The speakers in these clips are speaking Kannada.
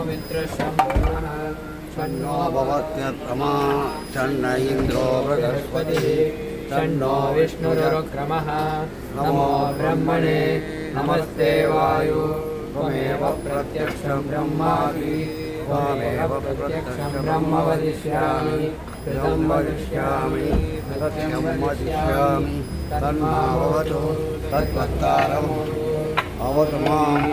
मित्रशम्भुः तन्नो भवत्यत्रमा तन्न इन्द्रो बृहस्पतिः तन्नो विष्णुरुक्रमः नमो ब्रह्मणे नमस्ते वायु त्वमेव प्रत्यक्षं ब्रह्मासि त्वमेव प्रत्यक्षं ब्रह्म वदिष्यामि कृतं वदिष्यामि सत्यं वदिष्यामि तन्मावतु तद्वक्तारम् अवतु माम्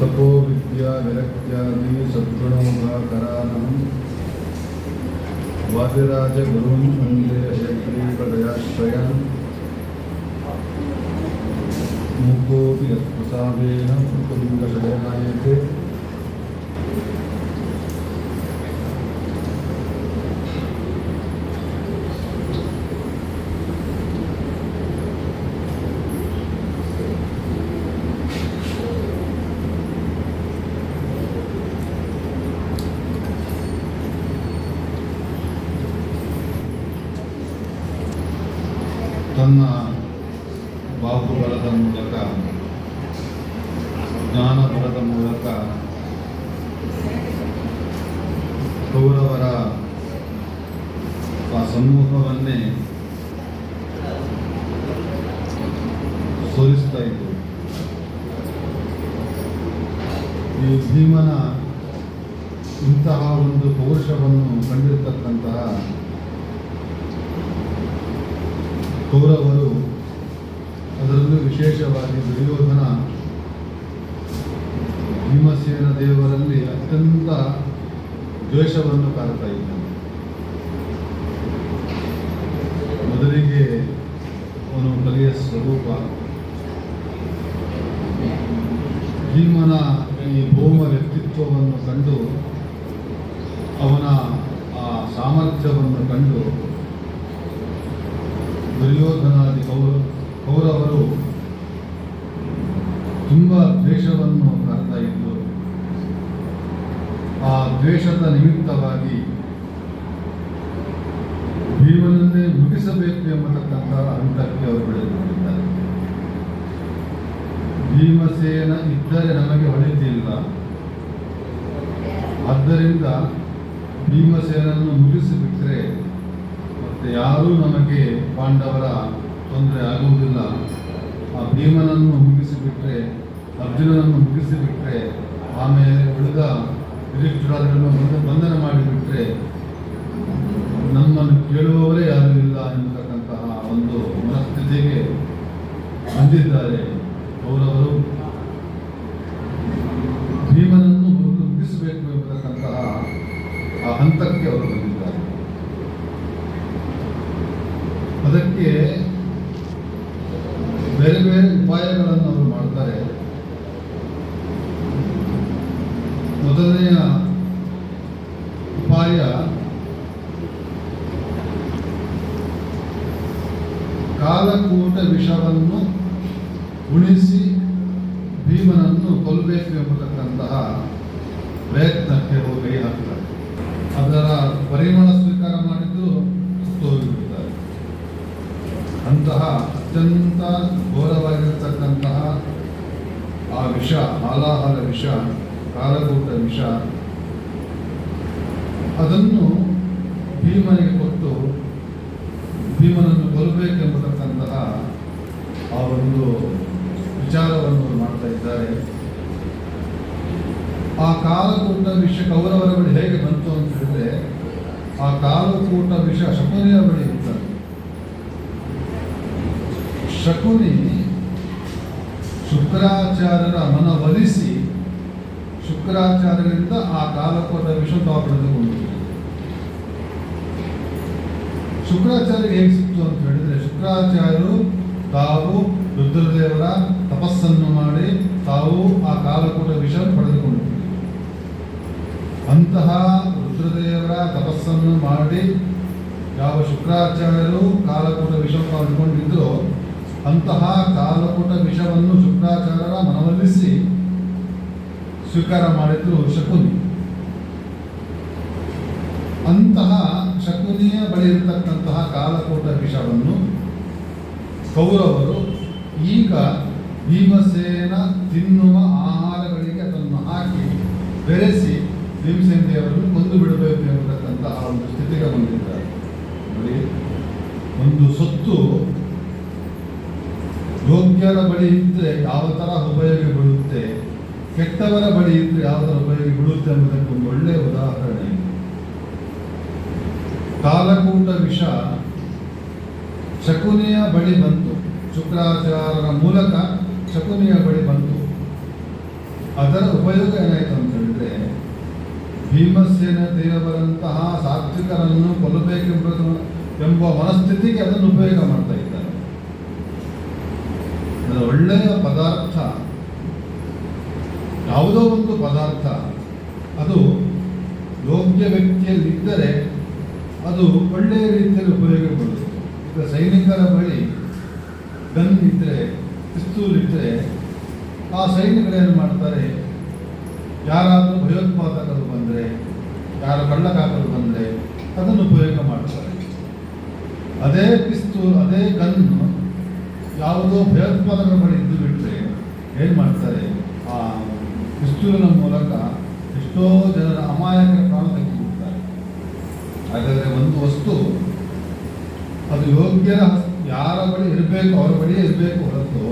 तपो विद्या विरक्त्यादि सद्गुणोभाकरानं वादिराज गुरुं वन्दे हयग्रीवदयाश्रयान् मुकोऽपि यत्प्रसादेन कुटुम्बशयनायते ತನ್ನ ಬಾಹುಬಲದ ಮೂಲಕ ಜ್ಞಾನಬಲದ ಮೂಲಕ ಕೌರವರ ಆ ಸಮೂಹವನ್ನೇ ಸೋಲಿಸ್ತಾ ಇತ್ತು. ಈ ಭೀಮನ ಇಂತಹ ಒಂದು ಪೌರುಷವನ್ನು ಕಂಡಿರತಕ್ಕಂತಹ ಕೌರವರು, ಅದರಲ್ಲೂ ವಿಶೇಷವಾಗಿ ದುರ್ಯೋಧನ ಭೀಮಸೇನ ದೇವರಲ್ಲಿ ಅತ್ಯಂತ ದ್ವೇಷವನ್ನು ಕಾಡ್ತಾ ಇದ್ದಾನೆ. ಮೊದಲಿಗೆ ಅವನು ಕಲಿಯ ಸ್ವರೂಪ, ಭೀಮನ ಈ ಭೌಮ ವ್ಯಕ್ತಿತ್ವವನ್ನು ಕಂಡು, ಅವನ ಆ ಸಾಮರ್ಥ್ಯವನ್ನು ಕಂಡು ದುರ್ಯೋಧನಾದಿ ಕೌರವರು ತುಂಬ ದ್ವೇಷವನ್ನು ಕಾಡ್ತಾ ಇದ್ದು, ಆ ದ್ವೇಷದ ನಿಮಿತ್ತವಾಗಿ ಭೀಮನನ್ನೇ ಮುಗಿಸಬೇಕು ಎಂಬತಕ್ಕಂಥ ಹಂತಕ್ಕೆ ಅವರು ಬೆಳೆದುಕೊಂಡಿದ್ದಾರೆ. ಭೀಮಸೇನ ಇದ್ದರೆ ನಮಗೆ ಹೊಳೆತಿಲ್ಲ, ಆದ್ದರಿಂದ ಭೀಮಸೇನನ್ನು ಮುಗಿಸಿಬಿಟ್ರೆ ಮತ್ತೆ ಯಾರೂ ನಮಗೆ ಪಾಂಡವರ ತೊಂದರೆ ಆಗುವುದಿಲ್ಲ. ಆ ಭೀಮನನ್ನು ಮುಗಿಸಿಬಿಟ್ರೆ, ಅರ್ಜುನನನ್ನು ಮುಗಿಸಿಬಿಟ್ರೆ, ಆಮೇಲೆ ಉಳಿದ ಹಿರಿಚುಡಾದಿಗಳನ್ನು ಬಂಧನ ಮಾಡಿಬಿಟ್ರೆ ನಮ್ಮನ್ನು ಕೇಳುವವರೇ ಯಾರೂ ಇಲ್ಲ ಎಂಬತಕ್ಕಂತಹ ಒಂದು ಮನಸ್ಥಿತಿಗೆ ಬಂದಿದ್ದಾರೆ ಕೌರವರು. ಭೀಮನನ್ನು ಮುಗಿಸಬೇಕು ಎಂಬತಕ್ಕಂತಹ ಆ ಹಂತಕ್ಕೆ ಅವರು ಬಂದಿದ್ದಾರೆ. ಅದಕ್ಕೆ ಬೇರೆ ಬೇರೆ ಉಪಾಯಗಳನ್ನು ಅವರು ಮಾಡ್ತಾರೆ. ಮೊದಲನೆಯ ಉಪಾಯ ಕಾಲಕೂಟ ವಿಷವನ್ನು ಉಣಿಸಿ ಭೀಮನನ್ನು ಕೊಲ್ಲಬೇಕು ಎಂಬತಕ್ಕಂತಹ ಪ್ರಯತ್ನಕ್ಕೆ ಅವರು ಕೈ ಹಾಕ್ತಾರೆ. ಅದರ ಪರಿಮಳ ಸ್ವೀಕಾರ ಮಾಡಿದ್ದು ಸುತ್ತೋಗಿಬಿಡ್ತಾರೆ. ಅಂತಹ ಅತ್ಯಂತ ಘೋರವಾಗಿರತಕ್ಕಂತಹ ಆ ವಿಷ, ಹಾಲಾಹಲ ವಿಷ, ಕಾಲಕೂಟ ವಿಷ, ಅದನ್ನು ಭೀಮನಿಗೆ ಕೊಟ್ಟು ಭೀಮನನ್ನು ಕೊಲ್ಲಬೇಕೆಂಬತಕ್ಕಂತಹ ಆ ಒಂದು ವಿಚಾರವನ್ನು ಮಾಡ್ತಾ ಇದ್ದಾರೆ. ಆ ಕಾಲಕೂಟ ವಿಷ ಕೌರವರ ಬಳಿ ಹೇಗೆ ಬಂತು ಅಂತ ಹೇಳಿದ್ರೆ, ಆ ಕಾಲಕೂಟ ವಿಷ ಶಕುನಿಯ ಬಳಿ ಇರ್ತಾರೆ. ಶಕುನಿ ಶುಕ್ರಾಚಾರ್ಯರ ಮನವೊಲಿಸಿ ಶುಕ್ರಾಚಾರ್ಯರಿಂದ ಆ ಕಾಲಕೂಟ ವಿಷ ತಾವು ಪಡೆದುಕೊಂಡು, ಶುಕ್ರಾಚಾರ್ಯರಿಗೆ ಹೇಗೆ ಸಿಕ್ತು ಅಂತ ಹೇಳಿದ್ರೆ, ಶುಕ್ರಾಚಾರ್ಯರು ತಾವು ರುದ್ರದೇವರ ತಪಸ್ಸನ್ನು ಮಾಡಿ ತಾವು ಆ ಕಾಲಕೂಟ ವಿಷ ಪಡೆದುಕೊಂಡಿದ್ದರು. ಅಂತಹ ರುದ್ರದೇವರ ತಪಸ್ಸನ್ನು ಮಾಡಿ ಯಾವ ಶುಕ್ರಾಚಾರ್ಯರು ಕಾಲಕೂಟ ವಿಷವನ್ನು ಅಂದ್ಕೊಂಡಿದ್ರು ಅಂತಹ ಕಾಲಕೂಟ ವಿಷವನ್ನು ಶುಕ್ರಾಚಾರ್ಯರ ಮನವೊಲಿಸಿ ಸ್ವೀಕಾರ ಮಾಡಿದ್ರು ಶಕುನಿ. ಅಂತಹ ಶಕುನಿಯ ಬಳಿ ಇರತಕ್ಕಂತಹ ಕಾಲಕೂಟ ವಿಷವನ್ನು ಕೌರವರು ಈಗ ಭೀಮಸೇನ ತಿನ್ನುವ ಆಹಾರಗಳಿಗೆ ಅದನ್ನು ಹಾಕಿ ಬೆರೆಸಿ ಭೀಮಸೇನ ದೇವರನ್ನು ಕೊಂದು ಬಿಡಬೇಕು ಎಂಬತಕ್ಕಂತಹ ಒಂದು ಸ್ಥಿತಿಗೆ ಬಂದಿದ್ದಾರೆ. ನೋಡಿ, ಒಂದು ಸೊತ್ತು ಯೋಗ್ಯರ ಬಳಿ ಇದ್ದರೆ ಯಾವ ಥರ ಉಪಯೋಗ ಬೀಳುತ್ತೆ, ಕೆಟ್ಟವರ ಬಳಿ ಇದ್ದರೆ ಯಾವ ಥರ ಉಪಯೋಗ ಬೀಳುತ್ತೆ ಎಂಬುದಕ್ಕೆ ಒಂದು ಒಳ್ಳೆಯ ಉದಾಹರಣೆ. ಕಾಲಕೂಟ ವಿಷ ಶಕುನಿಯ ಬಳಿ ಬಂತು, ಶುಕ್ರಾಚಾರ್ಯರ ಮೂಲಕ ಶಕುನಿಯ ಬಳಿ ಬಂತು. ಅದರ ಉಪಯೋಗ ಏನಾಯಿತು ಅಂತ ಹೇಳಿದ್ರೆ, ಭೀಮಸೇನ ದೇವರಂತಹ ಸಾತ್ವಿಕರನ್ನು ಕೊಲ್ಲಬೇಕೆಂಬ ಮನಸ್ಥಿತಿಗೆ ಅದನ್ನು ಉಪಯೋಗ ಮಾಡ್ತಾ ಇದ್ದಾರೆ. ಅದರ ಒಳ್ಳೆಯ ಪದಾರ್ಥ, ಯಾವುದೋ ಒಂದು ಪದಾರ್ಥ ಅದು ಯೋಗ್ಯ ವ್ಯಕ್ತಿಯಲ್ಲಿದ್ದರೆ ಅದು ಒಳ್ಳೆಯ ರೀತಿಯಲ್ಲಿ ಉಪಯೋಗ ಬರುತ್ತೆ. ಈಗ ಸೈನಿಕರ ಬಳಿ ಗನ್ ಇದ್ದರೆ, ಪಿಸ್ತೂಲ್ ಇದ್ದರೆ, ಆ ಸೈನಿಕರೇನು ಮಾಡ್ತಾರೆ, ಯಾರಾದರೂ ಭಯೋತ್ಪಾದಕರು ಬಂದರೆ, ಯಾರು ಕಳ್ಳಕಾಕರು ಬಂದರೆ ಅದನ್ನು ಉಪಯೋಗ ಮಾಡ್ತಾರೆ. ಅದೇ ಪಿಸ್ತೂಲ್, ಅದೇ ಗನ್ನು ಯಾವುದೋ ಭಯೋತ್ಪಾದಕರ ಬಳಿ ಇದ್ದು ಬಿಟ್ಟರೆ ಏನು ಮಾಡ್ತಾರೆ, ಆ ಪಿಸ್ತೂಲಿನ ಮೂಲಕ ಎಷ್ಟೋ ಜನರ ಅಮಾಯಕರ ಪ್ರಾಣ ತೆಗೆದುಬಿಡ್ತಾರೆ. ಹಾಗಾದರೆ ಒಂದು ವಸ್ತು ಅದು ಯೋಗ್ಯರ ಯಾರ ಬಳಿ ಇರಬೇಕು ಅವರ ಬಳಿಯೇ ಇರಬೇಕು ಹೊರತು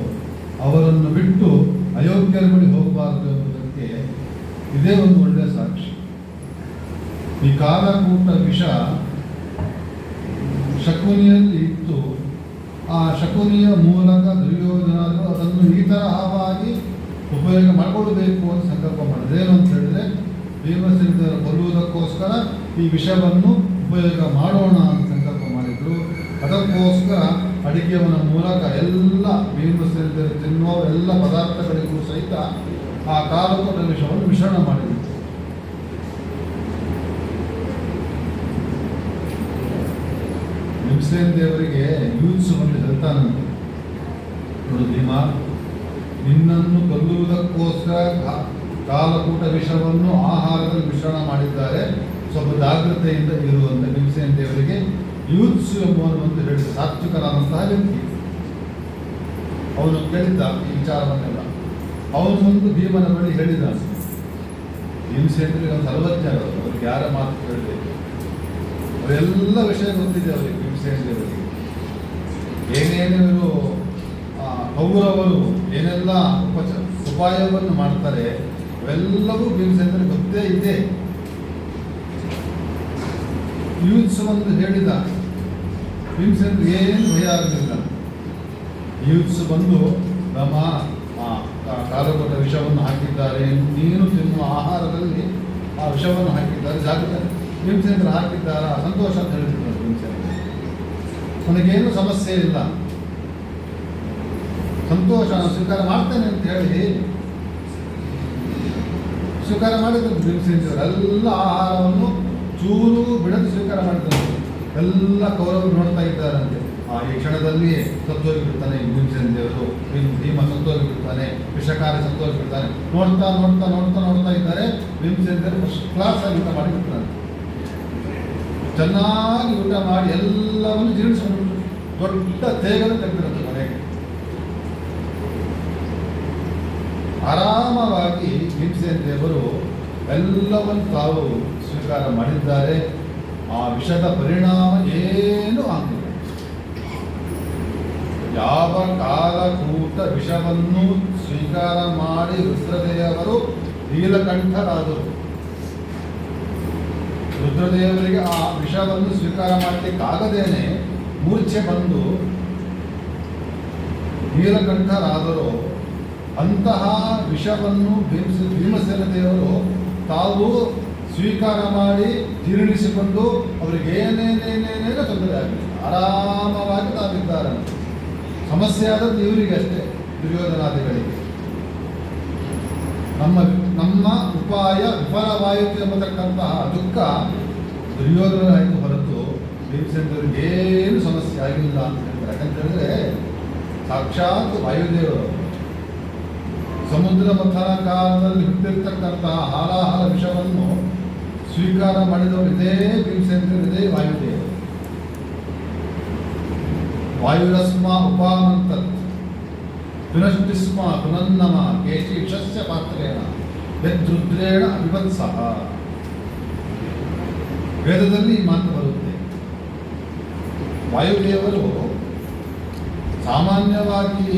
ಅವರನ್ನು ಬಿಟ್ಟು ಅಯೋಗ್ಯರ ಬಳಿ ಹೋಗಬಾರದು ಎಂಬುದಕ್ಕೆ ಇದೇ ಒಂದು ಒಳ್ಳೆಯ ಸಾಕ್ಷಿ. ಈ ಕಾಲಕೂಟ ವಿಷ ಶಕುನಿಯಲ್ಲಿ ಇತ್ತು. ಆ ಶಕುನಿಯ ಮೂಲಕ ದುರ್ಯೋಧನರು ಅದನ್ನು ಈ ತರಹವಾಗಿ ಉಪಯೋಗ ಮಾಡಿಕೊಳ್ಳಬೇಕು ಅಂತ ಸಂಕಲ್ಪ ಮಾಡಿದ್ರು. ಏನು ಅಂತ ಹೇಳಿದ್ರೆ, ಭೀಮಸೇನ ಕೊಲ್ಲುವುದಕ್ಕೋಸ್ಕರ ಈ ವಿಷವನ್ನು ಉಪಯೋಗ ಮಾಡೋಣ ಅಂತ ಸಂಕಲ್ಪ ಮಾಡಿದ್ರು. ಅದಕ್ಕೋಸ್ಕರ ಅಡಿಗೆಯವನ ಮೂಲಕ ಎಲ್ಲ ಭೀಮಸೇನ ತಿನ್ನುವ ಎಲ್ಲ ಪದಾರ್ಥಗಳಿಗೂ ಸಹಿತ ಆ ಕಾಲಕೂಟ ವಿಷವನ್ನು ಮಿಶ್ರಣ ಮಾಡಿದ್ರು. ಭೀಮಸೇನ ದೇವರಿಗೆ ಯೂತ್ಸು ಬಂದು ಹೇಳ್ತಾನಂತೆ, ನೋಡು ಭೀಮ, ನಿನ್ನನ್ನು ಕೊಲ್ಲುವುದಕ್ಕೋಸ್ಕರ ಕಾಲಕೂಟ ವಿಷವನ್ನು ಆಹಾರದಲ್ಲಿ ಮಿಶ್ರಣ ಮಾಡಿದ್ದಾರೆ, ಸ್ವಲ್ಪ ಜಾಗ್ರತೆಯಿಂದ ಇರುವಂತ ಭೀಮಸೇನ ದೇವರಿಗೆ ಯೂತ್ಸು ಎಂಬುವನು ಒಂದು ಹೇಳಿದ ಸಾತ್ವಿಕನಾದಂತಹ ವ್ಯಕ್ತಿ. ಅವನು ಕೇಳಿದ್ದ ಈ ವಿಚಾರವನ್ನೆಲ್ಲ. ಅವನು ಒಂದು ಭೀಮನ ಬಳಿ ಹೇಳಿದ. ಭೀಮಸೇನರಿಗೆ ಒಂದು ಸರ್ವಜ್ಞರು, ಅವ್ರಿಗೆ ಯಾರ ಮಾತು ಕೇಳಬೇಕು, ಅವರೆಲ್ಲ ವಿಷಯ ಗೊತ್ತಿದೆ ಅವರಿಗೆ. ಭೀಮಸೇನ ದೇವರಿಗೆ ಏನೇನು ಕೌರವರು ಏನೆಲ್ಲ ಉಪಾಯವನ್ನು ಮಾಡ್ತಾರೆ ಅವೆಲ್ಲವೂ ಭೀಮಸೇನರಿಗೆ ಗೊತ್ತೇ ಇದೆ. ಯೂತ್ಸವನ್ನು ಹೇಳಿದ. ಭೀಮಸೇನರಿಗೆ ಏನು ಭಯ ಆಗಲಿಲ್ಲ. ಯೂತ್ಸ್ ಬಂದು ನಮ್ಮ ಕಾಲಕೂಟ ವಿಷವನ್ನು ಹಾಕಿದ್ದಾರೆ, ನೀನು ತಿನ್ನುವ ಆಹಾರದಲ್ಲಿ ಆ ವಿಷವನ್ನು ಹಾಕಿದ್ದಾರೆ, ಜಾಗ್ರತೆ ಭೀಮಸೇನರು ಹಾಕಿದ್ದಾರ, ಸಂತೋಷ ಅಂತ ಹೇಳಿದ್ರು. ಭೀಮಸೇನರು ನನಗೇನು ಸಮಸ್ಯೆ ಇಲ್ಲ, ಸಂತೋಷ, ನಾನು ಸ್ವೀಕಾರ ಮಾಡ್ತೇನೆ ಅಂತ ಹೇಳಿ ಸ್ವೀಕಾರ ಮಾಡಿದ್ರು. ಭೀಮಸೇನರು ಎಲ್ಲ ಆಹಾರವನ್ನು ಚೂರು ಬಿಡದೆ ಸ್ವೀಕಾರ ಮಾಡಿದ್ರು. ಎಲ್ಲ ಕೌರವರು ನೋಡ್ತಾ ಇದ್ದಾರಂತೆ. ಈ ಕ್ಷಣದಲ್ಲಿ ಸತ್ತೋಗಿ ಬಿಡ್ತಾನೆ ಭೀಮಸೇನ ದೇವರು, ಭೀಮ ಸತ್ತೋಗಿ ಬಿಡ್ತಾನೆ, ವಿಷಕಾರಿ ಸತ್ತೋಗಿ ಬಿಡ್ತಾನೆ. ನೋಡ್ತಾ ನೋಡ್ತಾ ನೋಡ್ತಾ ನೋಡ್ತಾ ಇದ್ದಾರೆ. ಭೀಮಸೇನ ದೇವರು ಫಸ್ಟ್ ಕ್ಲಾಸ್ ಆಗಿ ಊಟ ಮಾಡಿ ಬಿಡ್ತಾರೆ. ಚೆನ್ನಾಗಿ ಊಟ ಮಾಡಿ ಎಲ್ಲವನ್ನು ಜೀರ್ಣಿಸ್ಕೊಂಡು ದೊಡ್ಡ ತೇಗನ್ನು ತೆಗೆದಿರುತ್ತೆ ಮನೆಗೆ. ಆರಾಮವಾಗಿ ಭೀಮಸೇನ ದೇವರು ಎಲ್ಲವನ್ನು ತಾವು ಸ್ವೀಕಾರ ಮಾಡಿದ್ದಾರೆ. ಆ ವಿಷದ ಪರಿಣಾಮ ಏನೂ ಆಗಿಲ್ಲ. ಯಾವ ಕಾಲಕೂಟ ವಿಷವನ್ನು ಸ್ವೀಕಾರ ಮಾಡಿ ರುದ್ರದೇವರು ನೀಲಕಂಠರಾದರು. ರುದ್ರದೇವರಿಗೆ ಆ ವಿಷವನ್ನು ಸ್ವೀಕಾರ ಮಾಡಲಿಕ್ಕಾಗದೇನೆ ಮೂರ್ಛೆ ಬಂದು ನೀಲಕಂಠರಾದರು. ಅಂತಹ ವಿಷವನ್ನು ಭೀಮಸೇನ ದೇವರು ತಾವು ಸ್ವೀಕಾರ ಮಾಡಿ ಜೀರ್ಣಿಸಿಕೊಂಡು ಅವರಿಗೆ ಏನೇನೇನೇನೇನೋ ತೊಂದರೆ ಆಗಲಿಲ್ಲ, ಆರಾಮವಾಗಿ ತಾವಿದ್ದಾರೆ. ಸಮಸ್ಯೆ ಆದದ್ದು ಇವರಿಗೆ ಅಷ್ಟೇ, ದುರ್ಯೋಧನಾದಿಗಳಿಗೆ. ನಮ್ಮ ಉಪಾಯ ವಿಫಲವಾಯಿತು ಎಂಬತಕ್ಕಂತಹ ದುಃಖ ದುರ್ಯೋಧನರಾಯಿತು ಹೊರತು ಭೀಮಸೇನರಿಗೆ ಏನು ಸಮಸ್ಯೆ ಆಗಿಲ್ಲ ಅಂತ ಹೇಳ್ತಾರೆ. ಯಾಕಂತೇಳಿದ್ರೆ ಸಾಕ್ಷಾತ್ ವಾಯುದೇವರು ಸಮುದ್ರ ಮಥನ ಕಾಲದಲ್ಲಿ ಹುಟ್ಟಿರ್ತಕ್ಕಂತಹ ಹಾಲಾಹಲ ವಿಷವನ್ನು ಸ್ವೀಕಾರ ಮಾಡಿದವರು ಇದೇ ಭೀಮಸೇನರು, ಇದೇ ವಾಯುದೇವರು. ವಾಯುರಸ್ಮ ಉಪಾನಂತತ್ ಪುನಶ್ಚಿಸ್ಮ ಪುನನ್ನಮ ಕೇಶಿ ವಿಷಸ್ಯ ಪಾತ್ರೇಣ ಯದ್ರುದ್ರೇಣ ಅವಿಭತ್ಸಃ. ವೇದದಲ್ಲಿ ಈ ಮಾತು ಬರುತ್ತೆ. ವಾಯುದೇವರು ಸಾಮಾನ್ಯವಾಗಿ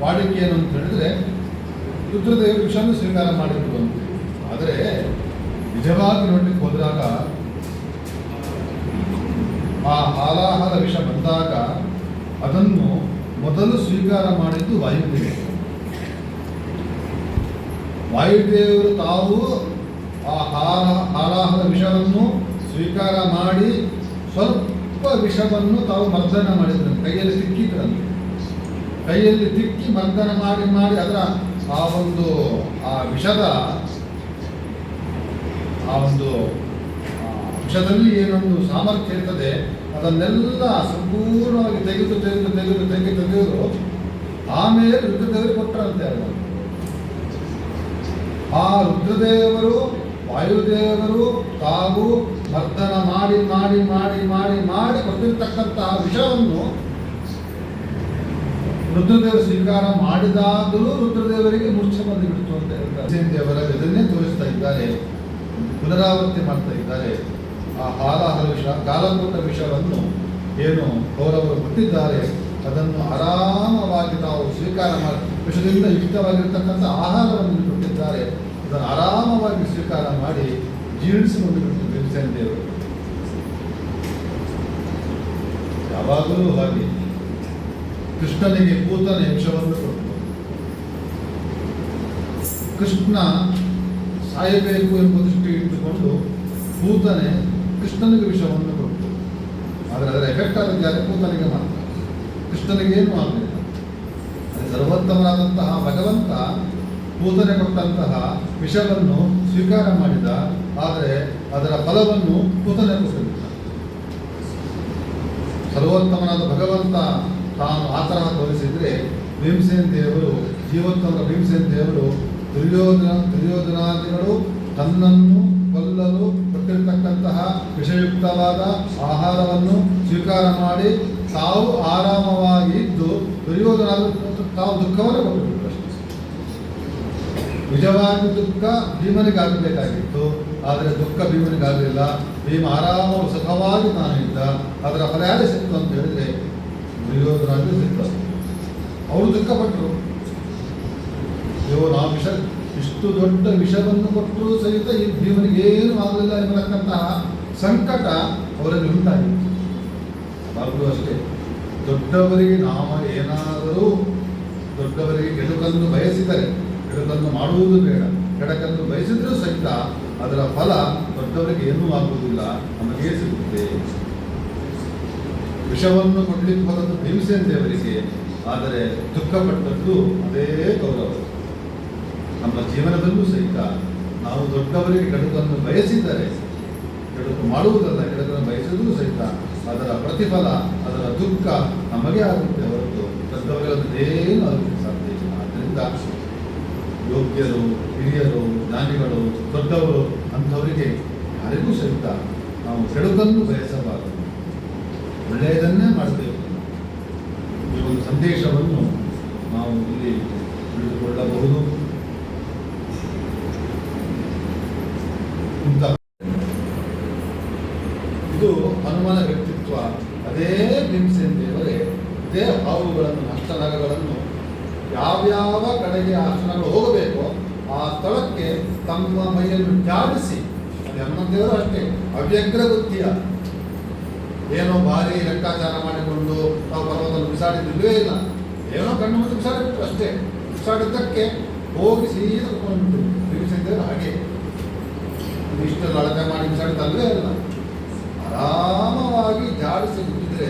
ವಾಡಿಕೆ ಏನು ಅಂತ ಹೇಳಿದ್ರೆ ರುದ್ರದೇವರು ವಿಷಯನ್ನು ಸ್ವೀಕಾರ ಮಾಡಿದ್ರು ಅಂತ. ಆದರೆ ನಿಜವಾಗಿ ನೋಡ್ಲಿಕ್ಕೆ ಹೋದಾಗ ಆ ಹಾಲಾಹಲ ವಿಷ ಬಂದಾಗ ಅದನ್ನು ಮೊದಲು ಸ್ವೀಕಾರ ಮಾಡಿದ್ದು ವಾಯುದೇವರು. ವಾಯುದೇವರು ತಾವು ಆ ಹಾಲಾಹಲ ವಿಷವನ್ನು ಸ್ವೀಕಾರ ಮಾಡಿ ಸ್ವಲ್ಪ ವಿಷವನ್ನು ತಾವು ಮರ್ದನ ಮಾಡಿದ್ರು, ಕೈಯಲ್ಲಿ ತಿಕ್ಕಿದ್ರಂತೆ. ಕೈಯಲ್ಲಿ ತಿಕ್ಕಿ ಮರ್ದನ ಮಾಡಿ ಮಾಡಿ ಅದರ ಆ ವಿಷದ ವಿಷದಲ್ಲಿ ಏನೊಂದು ಸಾಮರ್ಥ್ಯ ಇರ್ತದೆ ಅದನ್ನೆಲ್ಲ ಸಂಪೂರ್ಣವಾಗಿ ತೆಗೆದು ಆಮೇಲೆ ರುದ್ರದೇವರು ಕೊಟ್ಟರಂತೆ. ಆ ರುದ್ರದೇವರು ವಾಯುದೇವರು ತಾವು ಮರ್ದನ ಮಾಡಿ ಮಾಡಿ ಮಾಡಿ ಮಾಡಿ ಮಾಡಿ ಕೊಟ್ಟಿರ್ತಕ್ಕಂತಹ ವಿಷವನ್ನು ರುದ್ರದೇವರು ಸ್ವೀಕಾರ ಮಾಡಿದಾಗಲೂ ರುದ್ರದೇವರಿಗೆ ಮೂರ್ಛೆ ಬಂದು ಬಿಡ್ತು ಅಂತ ಹೇಳ್ತಾರೆ. ದೇವರ ಇದನ್ನೇ ತೋರಿಸ್ತಾ ಇದ್ದಾರೆ, ಪುನರಾವರ್ತಿ ಮಾಡ್ತಾ ಇದ್ದಾರೆ. ಆ ಹಾಲಾಹಲ ವಿಷ, ಕಾಲಕೂಟ ವಿಷವನ್ನು ಏನು ಕೌರವರು ಕೊಟ್ಟಿದ್ದಾರೆ ಅದನ್ನು ಆರಾಮವಾಗಿ ತಾವು ಸ್ವೀಕಾರ ಮಾಡಿ, ವಿಷದಿಂದ ಯುಕ್ತವಾಗಿರ್ತಕ್ಕಂಥ ಆಹಾರವನ್ನು ಕೊಟ್ಟಿದ್ದಾರೆ, ಅದನ್ನು ಆರಾಮವಾಗಿ ಸ್ವೀಕಾರ ಮಾಡಿ ಜೀರ್ಣಿಸಿಕೊಂಡು ಬಿಟ್ಟು ಭೀಮಸೇನ ದೇವರು. ಯಾವಾಗಲೂ ಹಾಗೆ ಕೃಷ್ಣನಿಗೆ ಪೂತನೆ ವಿಷವನ್ನು ಕೊಟ್ಟು ಕೃಷ್ಣ ಸಾಯಬೇಕು ಎಂಬ ದೃಷ್ಟಿ ಇಟ್ಟುಕೊಂಡು ಪೂತನೆ ಕೃಷ್ಣನಿಗೆ ವಿಷವನ್ನು ಕೊಟ್ಟು, ಆದರೆ ಅದರ ಎಫೆಕ್ಟ್ ಆದದ್ದು ಯಾರು? ಪೂತನಿಗೆ ಮಾತ್ರ, ಕೃಷ್ಣನಿಗೇನು ಆಗಲಿಲ್ಲ. ಅದು ಸರ್ವೋತ್ತಮನಾದಂತಹ ಭಗವಂತ ಪೂತನೆ ಕೊಟ್ಟಂತಹ ವಿಷವನ್ನು ಸ್ವೀಕಾರ ಮಾಡಿದ, ಆದರೆ ಅದರ ಫಲವನ್ನು ಪೂತನೆ ಕೊಟ್ಟಿಲ್ಲ. ಸರ್ವೋತ್ತಮನಾದ ಭಗವಂತ ತಾನು ಆ ತರಹ ತೋರಿಸಿದ್ರೆ ಭೀಮಸೇನ ದೇವರು, ಜೀವೋತ್ತಮರ ಭೀಮಸೇನ ದೇವರು ದುರ್ಯೋಧನಾದಿಗಳು ತನ್ನನ್ನು ಕೊಲ್ಲಲು ಕೊಟ್ಟಿರತಕ್ಕಂತಹ ವಿಷಯುಕ್ತವಾದ ಆಹಾರವನ್ನು ಸ್ವೀಕಾರ ಮಾಡಿ ತಾವು ಆರಾಮವಾಗಿ ಇದ್ದು ದುರ್ಯೋಧನಾದಿಗಳು ತಾವು ದುಃಖವನ್ನು ಕೊಟ್ಟಿದ್ರು ಅಷ್ಟೇ. ನಿಜವಾಗಿ ದುಃಖ ಭೀಮನಿಗಾಗಬೇಕಾಗಿತ್ತು, ಆದರೆ ದುಃಖ ಭೀಮನಿಗಾಗಲಿಲ್ಲ. ಭೀಮ ಆರಾಮ ಸುಖವಾಗಿ ತಾನಿದ್ದ. ಅದರ ಫಲ ಯಾರೇ ಸಿಕ್ತು ಅಂತ ಹೇಳಿದ್ರೆ ದುರ್ಯೋಧನಾದಿಗಳು ಸಿಕ್ತು. ಅವರು ದುಃಖಪಟ್ಟರು. ನಾವು ವಿಷ, ಇಷ್ಟು ದೊಡ್ಡ ವಿಷವನ್ನು ಕೊಟ್ಟರೂ ಸಹಿತ ಈ ಭೀಮನಿಗೆ ಏನು ಆಗಲಿಲ್ಲ ಎಂಬತಕ್ಕಂತಹ ಸಂಕಟ ಅವರಲ್ಲಿ ಉಂಟಾಗಿತ್ತು. ಯಾವಾಗಲೂ ಅಷ್ಟೇ, ದೊಡ್ಡವರಿಗೆ ನಾವು ಏನಾದರೂ ದೊಡ್ಡವರಿಗೆ ಕೆಡುಕನ್ನು ಬಯಸಿದರೆ, ಕೆಡುಕನ್ನು ಮಾಡುವುದು ಬೇಡ, ಕೆಡಕನ್ನು ಬಯಸಿದರೂ ಸಹಿತ ಅದರ ಫಲ ದೊಡ್ಡವರಿಗೆ ಏನೂ ಆಗುವುದಿಲ್ಲ, ನಮಗೆ ಸಿಗುತ್ತೆ. ವಿಷವನ್ನು ಕೊಡಲಿಕ್ಕೆ ಹೋದದ್ದು ಭೀಮಸೇನ ದೇವರಿಗೆ, ಆದರೆ ದುಃಖಪಟ್ಟದ್ದು ಅದೇ ಕೌರವರು. ನಮ್ಮ ಜೀವನದಲ್ಲೂ ಸಹಿತ ನಾವು ದೊಡ್ಡವರಿಗೆ ಕೆಡುಕನ್ನು ಬಯಸಿದರೆ, ಕೆಡುಕು ಮಾಡುವುದಲ್ಲ, ಕೆಡುಕನ್ನು ಬಯಸಿದರೂ ಸಹಿತ ಅದರ ಪ್ರತಿಫಲ, ಅದರ ದುಃಖ ನಮಗೆ ಆಗುತ್ತೆ ಹೊರತು ದೊಡ್ಡವರಿಗೆ ಅದೇನು ಆಗುತ್ತೆ ಸಾಧ್ಯ ಇಲ್ಲ. ಆದ್ದರಿಂದ ಯೋಗ್ಯರು, ಹಿರಿಯರು, ಜ್ಞಾನಿಗಳು, ದೊಡ್ಡವರು ಅಂಥವರಿಗೆ ಯಾರಿಗೂ ಸಹಿತ ನಾವು ಕೆಡುಕನ್ನು ಬಯಸಬಾರದು, ಒಳ್ಳೆಯದನ್ನೇ ಮಾಡಬೇಕು. ಈ ಒಂದು ಸಂದೇಶವನ್ನು ನಾವು ಇಲ್ಲಿ ತಿಳಿದುಕೊಳ್ಳಬಹುದು. ಇದು ಹನುಮನ ವ್ಯಕ್ತಿತ್ವ. ಅದೇ ಭೀಮಸೇನ ದೇವರೇ ಇದೇ ಹಾವುಗಳನ್ನು, ಅಷ್ಟನಗಗಳನ್ನು ಯಾವ್ಯಾವ ಕಡೆಗೆ ಅಷ್ಟನಗಳು ಹೋಗಬೇಕೋ ಆ ಸ್ಥಳಕ್ಕೆ ತಮ್ಮ ಮೈಯನ್ನು ಜಾಡಿಸಿ, ಅದು ಹನುಮನ ದೇವರು ಅಷ್ಟೇ ಅವ್ಯಗ್ರ ಬುದ್ಧಿಯ, ಏನೋ ಭಾರಿ ಲೆಕ್ಕಾಚಾರ ಮಾಡಿಕೊಂಡು ನಾವು ಪರ್ವತವನ್ನು ಬಿಸಾಡಿದ್ದಿಲ್ಲವೇ ಇಲ್ಲ. ಏನೋ ಕಣ್ಣು ಮುಂದೆ ಬಿಸಾಡಿಬಿಟ್ರು ಅಷ್ಟೇ. ಬಿಸಾಡಿದ್ದಕ್ಕೆ ಹೋಗಿ ಸೀದಾ ಕುತ್ಕೊಂಡ್ಬಿಟ್ಟು ಭೀಮಸೇನ ದೇವರು ಹಾಗೆ ಇಷ್ಟೆಲ್ಲ ಅಳತೆ ಮಾಡಿ ಬಿಸಾಡಿದ್ದಲ್ವೇ ಇಲ್ಲ. ಆರಾಮವಾಗಿ ಜಾಡಿಸಿ ಬಿಟ್ಟಿದ್ರೆ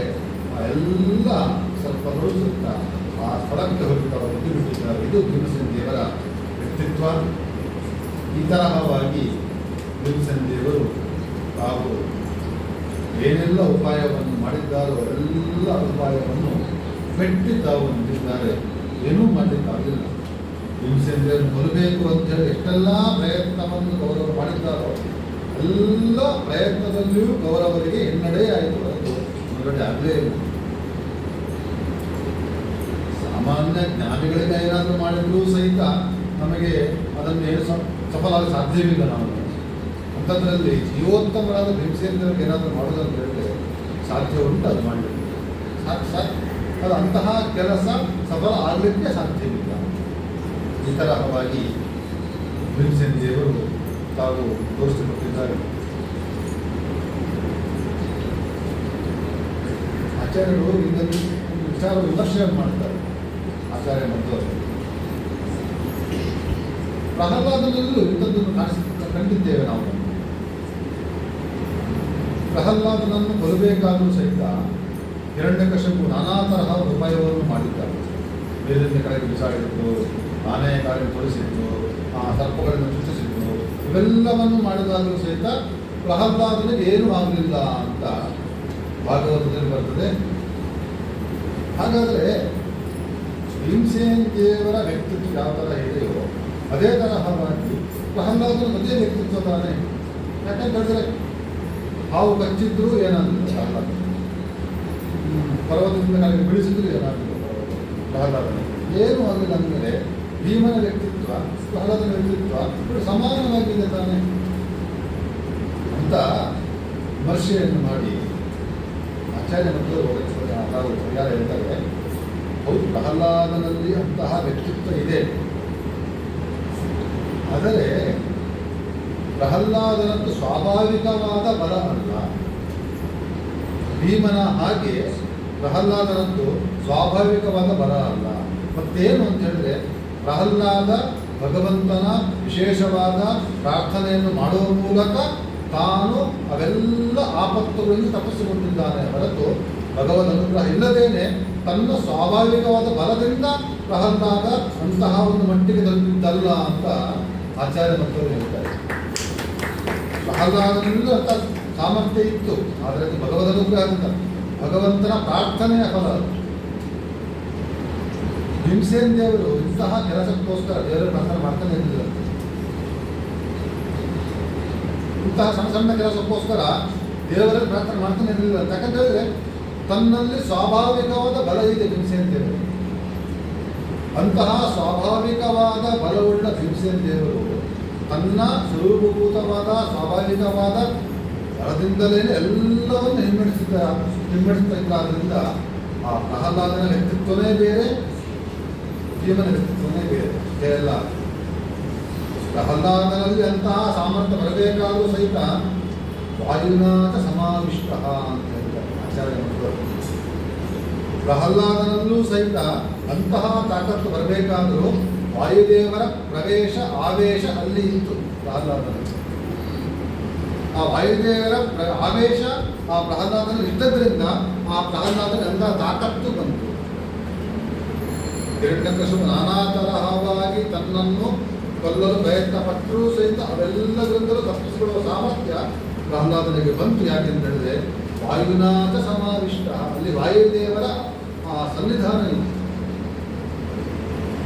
ಆ ಎಲ್ಲ ಸ್ವಲ್ಪ ಸುತ್ತ ಆ ಸ್ಥಳಕ್ಕೆ ಹೋಗಿಬಿಟ್ಟು ಬಿಟ್ಟಿದ್ದಾರೆ. ಇದು ಭೀಮಸೇನ ದೇವರ ವ್ಯಕ್ತಿತ್ವ. ಈ ತರಹವಾಗಿ ಭೀಮಸೇನ ದೇವರು ತಾವು ಏನೆಲ್ಲ ಉಪಾಯವನ್ನು ಮಾಡಿದ್ದಾರೋ ಎಲ್ಲ ಉಪಾಯವನ್ನು ಮೆಟ್ಟಿ ತಾವು ನಿಂತಿದ್ದಾರೆ. ಏನೂ ಮಾಡಲಿಕ್ಕಾಗಲಿಲ್ಲ. ಭೀಮಸೇನದೇವರು ಕೊಲ್ಲಬೇಕು ಅಂತ ಹೇಳಿ ಎಷ್ಟೆಲ್ಲ ಪ್ರಯತ್ನವನ್ನು ಕೌರವ ಮಾಡಿದ್ದಾರೋ ಎಲ್ಲ ಪ್ರಯತ್ನದಲ್ಲಿಯೂ ಕೌರವರಿಗೆ ಹಿನ್ನಡೆ ಆಯಿತು, ಹೊರತು ಮುನ್ನಡೆ ಆಗಲೇ ಇಲ್ಲ. ಸಾಮಾನ್ಯ ಜ್ಞಾನಿಗಳಿಗೆ ಏನಾದರೂ ಮಾಡಿದ್ರೂ ಸಹಿತ ನಮಗೆ ಅದನ್ನು ಏನು ಸಫಲವಾಗಿ ಸಾಧ್ಯವಿಲ್ಲ. ನಾವು ಅಂಥದ್ರಲ್ಲಿ ಜೀವೋತ್ತಮರಾದ ಭೀಮಸೇನದೇವರಿಗೆ ಏನಾದರೂ ಮಾಡೋದಂತ ಹೇಳಿದ್ರೆ ಸಾಧ್ಯ ಉಂಟು, ಅದು ಮಾಡಲಿಕ್ಕೆ ಅದು ಅಂತಹ ಕೆಲಸ ಸಫಲ ಆಗಲಿಕ್ಕೆ ಸಾಧ್ಯವಿಲ್ಲ. ಈ ತರಹವಾಗಿ ಭೀಮಸೇನದೇವರು ತಾವು ತೋರಿಸಿಕೊಟ್ಟಿದ್ದಾರೆ. ಆಚಾರ್ಯರು ಇದನ್ನು ವಿಚಾರ ವಿಮರ್ಶೆಯನ್ನು ಮಾಡ್ತಾರೆ. ಆಚಾರ್ಯ ಮತ್ತು ಪ್ರಹ್ಲಾದನಲ್ಲೂ ಇಂಥದ್ದನ್ನು ಕಂಡಿದ್ದೇವೆ ನಾವು. ಪ್ರಹ್ಲಾದನನ್ನು ಕೊಲ್ಲಬೇಕಾದರೂ ಸಹಿತ ಹಿರಣ್ಯಕಶಿಪು ನಾನಾ ತರಹ ಉಪಾಯವನ್ನು ಮಾಡಿದ್ದಾರೆ. ಬೇರಿಂದ ಕಡೆಗೆ ಬಿಸಾಡಿದ್ದು, ಆನೆಯ ಕಾಲಿಗೆ ತೊಡಿಸಿದ್ದು, ಸರ್ಪಗಳನ್ನು ಸೃಷ್ಟಿಸಿದ್ದು, ಇವೆಲ್ಲವನ್ನು ಮಾಡಿದಾಗಲೂ ಸಹಿತ ಪ್ರಹ್ಲಾದನಿಗೆ ಏನೂ ಆಗಲಿಲ್ಲ ಅಂತ ಭಾಗವತದಲ್ಲಿ ಬರ್ತದೆ. ಹಾಗಾದರೆ ಭೀಮಸೇನದೇವರ ವ್ಯಕ್ತಿತ್ವ ಯಾವ ಥರ ಇದೆಯೋ ಅದೇ ತರಹವಾಗಿ ಪ್ರಹ್ಲಾದನ ಮಧ್ಯೆ ವ್ಯಕ್ತಿತ್ವ ತಾನೇ. ಯಾಕಂತ ಹೇಳಿದ್ರೆ ಹಾವು ಕಚ್ಚಿದ್ರು ಏನಾಗಲಿಲ್ಲ ಪ್ರಹ್ಲಾದ, ಪರ್ವತದಿಂದ ನನಗೆ ಬೀಳಿಸಿದ್ರು ಏನಾಗಲಿಲ್ಲ ಪ್ರಹ್ಲಾದನಿಗೆ, ಏನೂ ಆಗಲಿಲ್ಲ. ಅಂದಮೇಲೆ ಭೀಮನ ವ್ಯಕ್ತಿತ್ವ ಪ್ರಹ್ಲಾದನ ವ್ಯಕ್ತಿತ್ವ ಸಮಾನವಾಗಿದೆ ತಾನೆ ಅಂತ ವಿಮರ್ಶೆಯನ್ನು ಮಾಡಿ ಆಚಾರ್ಯ ಮತ್ತು ಪರಿಹಾರ ಹೇಳ್ತಾರೆ. ಹೌದು, ಪ್ರಹ್ಲಾದನಲ್ಲಿ ಅಂತಹ ವ್ಯಕ್ತಿತ್ವ ಇದೆ. ಆದರೆ ಪ್ರಹ್ಲಾದನದ್ದು ಸ್ವಾಭಾವಿಕವಾದ ಬಲ ಅಲ್ಲ. ಭೀಮನ ಹಾಗೆ ಪ್ರಹ್ಲಾದನದ್ದು ಸ್ವಾಭಾವಿಕವಾದ ಬಲ ಅಲ್ಲ. ಮತ್ತೇನು ಅಂತ ಹೇಳಿದ್ರೆ ಪ್ರಹ್ಲಾದ ಭಗವಂತನ ವಿಶೇಷವಾದ ಪ್ರಾರ್ಥನೆಯನ್ನು ಮಾಡುವ ಮೂಲಕ ತಾನು ಅವೆಲ್ಲ ಆಪತ್ತುಗಳಿಂದ ತಪ್ಪಿಸಿಕೊಂಡಿದ್ದಾನೆ ಹೊರತು ಭಗವದ್ ಅನುಗ್ರಹ ಇಲ್ಲದೇನೆ ತನ್ನ ಸ್ವಾಭಾವಿಕವಾದ ಬಲದಿಂದ ಪ್ರಹ್ಲಾದ ಅಂತಹ ಒಂದು ಮಟ್ಟಿಗೆ ತಲುಪಿದ್ದಲ್ಲ ಅಂತ ಆಚಾರ್ಯ ಮತ್ತವರು ಹೇಳ್ತಾರೆ. ಪ್ರಹ್ಲಾದನಿಂದ ಅಂತ ಸಾಮರ್ಥ್ಯ ಇತ್ತು, ಆದರೆ ಅದು ಭಗವದ್ ಅನುಗ್ರಹದಿಂದ ಭಗವಂತನ ಪ್ರಾರ್ಥನೆಯ ಫಲ. ಭೀಮಸೇನದೇವರು ಇಂತಹ ಕೆಲಸಕ್ಕೋಸ್ಕರ ದೇವರ ಪ್ರಾರ್ಥನೆ ಮಾಡ್ತಾನೆ ಇರಲಿಲ್ಲ. ಇಂತಹ ಸಣ್ಣ ಸಣ್ಣ ಕೆಲಸಕ್ಕೋಸ್ಕರ ದೇವರಲ್ಲಿ ಪ್ರಾರ್ಥನೆ ಮಾಡ್ತಾನೆ ಇರಲಿಲ್ಲ. ಯಾಕಂತ ಹೇಳಿದ್ರೆ ತನ್ನಲ್ಲಿ ಸ್ವಾಭಾವಿಕವಾದ ಬಲ ಇದೆ ಭೀಮಸೇನದೇವರು. ಅಂತಹ ಸ್ವಾಭಾವಿಕವಾದ ಬಲವುಳ್ಳ ಭೀಮಸೇನದೇವರು ತನ್ನ ಸ್ವರೂಪಭೂತವಾದ ಸ್ವಾಭಾವಿಕವಾದ ಬಲದಿಂದಲೇ ಎಲ್ಲವನ್ನು ಹಿಮ್ಮೆಡಿಸ್ತಾ ಇದ್ದಾದ್ರಿಂದ ಆ ಪ್ರಹ್ಲಾದನ ವ್ಯಕ್ತಿತ್ವನೇ ಬೇರೆ, ಭೀಮನ ವ್ಯಕ್ತಿತ್ವನೇ ಬೇರೆ. ಎಲ್ಲ ಪ್ರಹ್ಲಾದನಲ್ಲಿ ಅಂತಹ ಸಾಮರ್ಥ್ಯ ಬರಬೇಕಾದರೂ ಸಹಿತ ವಾಯುನಾಥ ಸಮಾವಿಷ್ಟ ಅಂತ ಹೇಳ್ತಾರೆ ಆಚಾರ್ಯ. ಪ್ರಹ್ಲಾದನಲ್ಲೂ ಸಹಿತ ಅಂತಹ ತಾಕತ್ತು ಬರಬೇಕಾದರೂ ವಾಯುದೇವರ ಪ್ರವೇಶ ಆವೇಶ ಅಲ್ಲಿ ಇತ್ತು ಪ್ರಹ್ಲಾದನಲ್ಲಿ. ಆ ವಾಯುದೇವರ ಆವೇಶ ಆ ಪ್ರಹ್ಲಾದನಲ್ಲಿ ಇದ್ದದ್ರಿಂದ ಆ ಪ್ರಹ್ಲಾದನ ಅಂತಹ ತಾಕತ್ತು ಬಂತು. ಹಿರಣ್ಯಕಶಿಪು ನಾನಾ ತರಹವಾಗಿ ತನ್ನನ್ನು ಕೊಲ್ಲಲು ಪ್ರಯತ್ನ ಪಟ್ಟರೂ ಸಹಿತ ಅವೆಲ್ಲದರಿಂದಲೂ ತಪ್ಪಿಸಿಕೊಳ್ಳುವ ಸಾಮರ್ಥ್ಯ ಪ್ರಹ್ಲಾದನಿಗೆ ಬಂತು. ಯಾಕೆಂತ ಹೇಳಿದ್ರೆ ವಾಯುನಾಥ ಸಮಾವಿಷ್ಟ, ಅಲ್ಲಿ ವಾಯುದೇವರ ಸನ್ನಿಧಾನ ಇದೆ.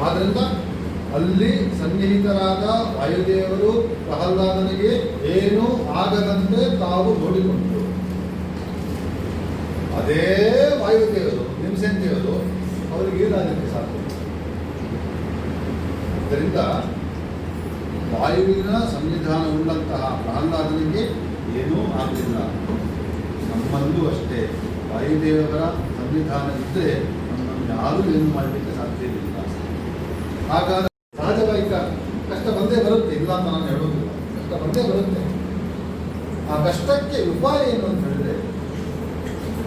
ಆದ್ದರಿಂದ ಅಲ್ಲಿ ಸನ್ನಿಹಿತರಾದ ವಾಯುದೇವರು ಪ್ರಹ್ಲಾದನಿಗೆ ಏನೂ ಆಗದಂತೆ ತಾವು ನೋಡಿಕೊಂಡರು. ಅದೇ ವಾಯುದೇವರು ಭೀಮಸೇನದೇವರು ಅವರಿಗೆ ಏನಾಗಲಿಕ್ಕೆ ಸಾಧ್ಯ. ಆದ್ದರಿಂದ ವಾಯುವಿನ ಸನ್ನಿಧಾನವುಳ್ಳಂತಹ ಪ್ರಹ್ಲಾದನಿಗೆ ಏನೂ ಆಗಲಿಲ್ಲ. ನಮ್ಮಲ್ಲೂ ಅಷ್ಟೇ ವಾಯುದೇವರ ಸನ್ನಿಧಾನ ಇದ್ದರೆ ನಮ್ಮನ್ನು ಯಾರೂ ಏನು ಮಾಡಲಿಕ್ಕೆ ಸಾಧ್ಯವಿಲ್ಲ. ಹಾಗಾದರೆ ಸಹಜವಾಗಿ ಕಷ್ಟ ಬಂದೇ ಬರುತ್ತೆ, ಇಲ್ಲ ಅಂತ ನಾನು ಹೇಳೋದಿಲ್ಲ, ಕಷ್ಟ ಬಂದೇ ಬರುತ್ತೆ. ಆ ಕಷ್ಟಕ್ಕೆ ಉಪಾಯ ಏನು ಅಂತ ಹೇಳಿದ್ರೆ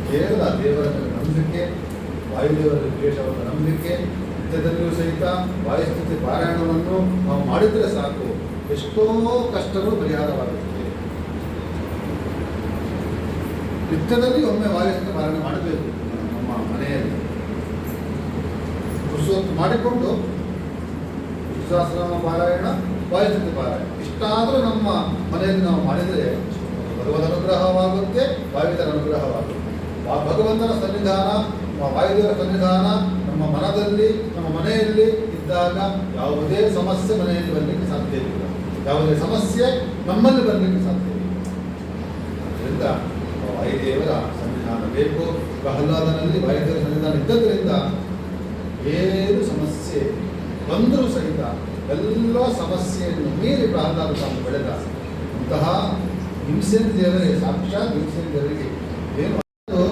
ಕೇವಲ ದೇವರ ನಂಬಿಕೆ, ವಾಯುದೇವರ ವಿಶೇಷವಾದ ನಂಬಿಕೆ. ನಿತ್ಯದಲ್ಲಿಯೂ ಸಹಿತ ವಾಯುಸ್ಥಿತಿ ಪಾರಾಯಣವನ್ನು ನಾವು ಮಾಡಿದರೆ ಸಾಕು, ಎಷ್ಟೋ ಕಷ್ಟಗಳು ಪರಿಹಾರವಾಗುತ್ತದೆ. ನಿತ್ಯದಲ್ಲಿ ಒಮ್ಮೆ ವಾಯುಸ್ಥಿತಿ ಪಾರಾಯಣ ಮಾಡಬೇಕು. ನಮ್ಮ ಮನೆಯಲ್ಲಿ ಪುರುಷೋತ್ತು ಮಾಡಿಕೊಂಡು ಸಹಸ್ರನಾಮ ಪಾರಾಯಣ, ವಾಯುಸ್ಥಿತಿ ಪಾರಾಯಣ ಇಷ್ಟಾದರೂ ನಮ್ಮ ಮನೆಯಲ್ಲಿ ನಾವು ಮಾಡಿದರೆ ಭಗವದ್ ಅನುಗ್ರಹವಾಗುತ್ತೆ. ಮತ್ತೆ ವಾಯುದೇವರ ಅನುಗ್ರಹವಾಗುತ್ತೆ. ಆ ಭಗವಂತನ ಸನ್ನಿಧಾನ, ವಾಯುದೇವರ ಸನ್ನಿಧಾನ ನಮ್ಮ ಮನದಲ್ಲಿ, ನಮ್ಮ ಮನೆಯಲ್ಲಿ ಇದ್ದಾಗ ಯಾವುದೇ ಸಮಸ್ಯೆ ಮನೆಯಲ್ಲಿ ಬರಲಿಕ್ಕೆ ಸಾಧ್ಯವಿಲ್ಲ, ಯಾವುದೇ ಸಮಸ್ಯೆ ನಮ್ಮಲ್ಲಿ ಬರಲಿಕ್ಕೆ ಸಾಧ್ಯವಿಲ್ಲ. ಅದರಿಂದ ವಾಯುದೇವರ ಸನ್ನಿಧಾನ ಬೇಕು. ಪ್ರಹ್ಲಾದನಲ್ಲಿ ವಾಯುದೇವರ ಸನ್ನಿಧಾನ ಇದ್ದದ್ರಿಂದ ಏನು ಸಮಸ್ಯೆ ಬಂದರೂ ಸಹಿತ ಎಲ್ಲ ಸಮಸ್ಯೆಯನ್ನು ಮೀರಿ ಪ್ರಹ್ಲಾದ ತಾನು ಬೆಳೆದ. ಅಂತಹ ಭೀಮಸೇನ ದೇವರೇ, ಸಾಕ್ಷಾತ್ ಭೀಮಸೇನ ದೇವರಿಗೆ ಏನು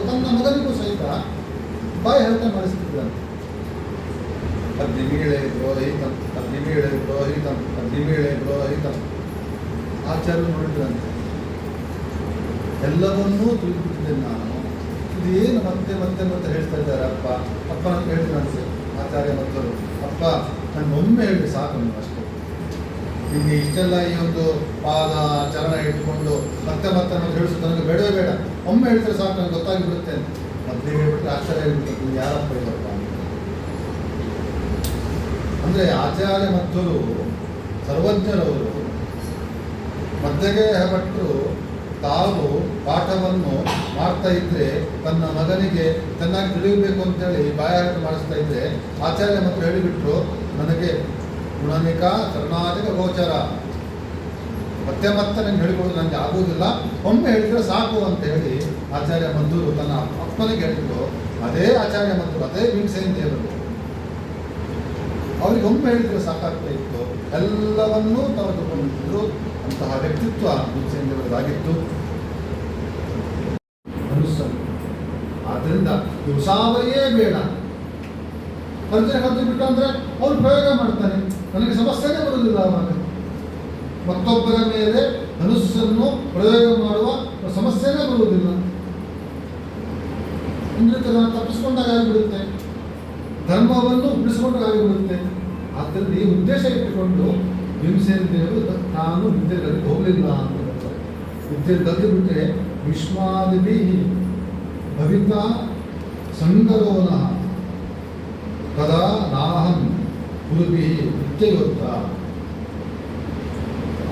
ತನ್ನ ಮಗನಿಗೂ ಸಹಿತ ಬಾಯಿ ಹರಟ ಮಾಡಿಸ್ತಿದ್ದಂತೆ. ಅಗ್ನಿಮೀಳೆ ದ್ರೋಹಿತಂ, ಅಗ್ನಿಮೀಳೆ ದ್ರೋಹಿತಂ, ಅಗ್ನಿಮೀಳೆ ದ್ರೋಹಿತಂ. ಆಚಾರ್ಯರು ನೋಡಿದ್ರಂತೆ, ಎಲ್ಲವನ್ನೂ ತಿಳಿದುಬಿಟ್ಟಿದ್ದೇನೆ ನಾನು, ಇದೇನು ಮತ್ತೆ ಮತ್ತೆ ಮತ್ತೆ ಹೇಳ್ತಾ ಇದ್ದಾರೆ ಅಪ್ಪ. ಅಪ್ಪನ ಹೇಳಿದ್ರಂತೆ ಆಚಾರ್ಯ ಮತ್ತರು, ಅಪ್ಪ ನನಗೊಮ್ಮೆ ಹೇಳಿ ಸಾಕು ನೀವು ಅಷ್ಟೇ, ನಿಮಗೆ ಇಷ್ಟೆಲ್ಲ ಈ ಒಂದು ಪಾದ ಚರಣ ಇಟ್ಕೊಂಡು ಮತ್ತೆ ಮತ್ತೆ ನಾನು ಹೇಳಿಸೋದು ನನಗೆ ಬೇಡವೇ ಬೇಡ, ಒಮ್ಮೆ ಹೇಳಿದ್ರೆ ಸಾಕು ನನಗೆ ಗೊತ್ತಾಗಿಬಿಡುತ್ತೆ ಅಂತ. ಮತ್ತೆ ಹೇಳ್ಬಿಟ್ಟು ಆಶ್ಚರ್ಯ ಆಗಿಬಿಡುತ್ತೆ, ನೀವು ಯಾರಪ್ಪ ಇಲ್ಲಪ್ಪ ಅಂದರೆ ಆಚಾರ್ಯ ಮಧ್ವರು ಸರ್ವಜ್ಞರವರು. ಮಧ್ಯಗೆ ಭಟ್ರು ತಾವು ಪಾಠವನ್ನು ಮಾಡ್ತಾ ಇದ್ರೆ ತನ್ನ ಮಗನಿಗೆ ಚೆನ್ನಾಗಿ ತಿಳಿಯಬೇಕು ಅಂತೇಳಿ ಬಾಯಾಟ ಮಾಡಿಸ್ತಾ ಇದ್ರೆ ಆಚಾರ್ಯ ಮತ್ತು ಹೇಳಿಬಿಟ್ರು, ನನಗೆ ಗುಣನಿಕ ಶರಣಾಧಿಕ ಗೋಚರ, ಮತ್ತೆ ಮತ್ತೆ ನಂಗೆ ಹೇಳಿಕೊಡೋದು ನನಗೆ ಆಗುವುದಿಲ್ಲ, ಒಮ್ಮೆ ಹೇಳಿದ್ರೆ ಸಾಕು ಅಂತ ಹೇಳಿ ಆಚಾರ್ಯ ಮಧ್ವರು ತನ್ನ ಅಪ್ಪನಿಗೆ ಹೇಳಿದ್ರು. ಅದೇ ಆಚಾರ್ಯ ಮಧ್ವರು, ಅದೇ ಭೀಮಸೇನ ದೇವರು, ಅವರಿಗೆ ಒಮ್ಮೆ ಹೇಳಿದ್ರೆ ಸಾಕಾಗ್ತಾ ಇತ್ತು, ಎಲ್ಲವನ್ನೂ ತಗೊಂಡಿದ್ರು. ಅಂತಹ ವ್ಯಕ್ತಿತ್ವ ಭೀಮಸೇನ ದೇವರದಾಗಿತ್ತು. ಆದ್ದರಿಂದ ಉಸಾವರಿಯೇ ಬೇಡ. ಪರಿಚಯ ಕಲ್ತು ಬಿಟ್ಟು ಅಂದರೆ ಅವ್ರು ಪ್ರಯೋಗ ಮಾಡ್ತಾನೆ, ನನಗೆ ಸಮಸ್ಯೆನೇ ಬರುವುದಿಲ್ಲ. ಅವಾಗ ಮತ್ತೊಬ್ಬರ ಮೇಲೆ ಧನುಸ್ಸನ್ನು ಪ್ರಯೋಗ ಮಾಡುವ ಸಮಸ್ಯೆನೇ ಬರುವುದಿಲ್ಲ. ಇಂದ್ರಿಯ ತಪ್ಪಿಸ್ಕೊಂಡಾಗ ಆಗಿಬಿಡುತ್ತೆ, ಧರ್ಮವನ್ನು ಬಿಡಿಸಿಕೊಂಡಾಗ ಆಗಿಬಿಡುತ್ತೆ. ಆದ್ದರಿಂದ ಈ ಉದ್ದೇಶ ಇಟ್ಟುಕೊಂಡು ಭೀಮಸೇನ ದೇವರು ತಾನು ವಿದ್ಯೆಗಳಲ್ಲಿ ಹೋಗಲಿಲ್ಲ ಅಂತ ಹೇಳ್ತಾರೆ. ವಿದ್ಯೆ ಕಲಿತು ಬಿಟ್ಟರೆ ವಿಶ್ವಾದಿಭಿ ಭವಿತಾ ಸಂಗರೋನ ಕದಾ ನಾಹಂ ಗುರುಭಿ ವಿದ್ಯೆಗೊತ್ತ.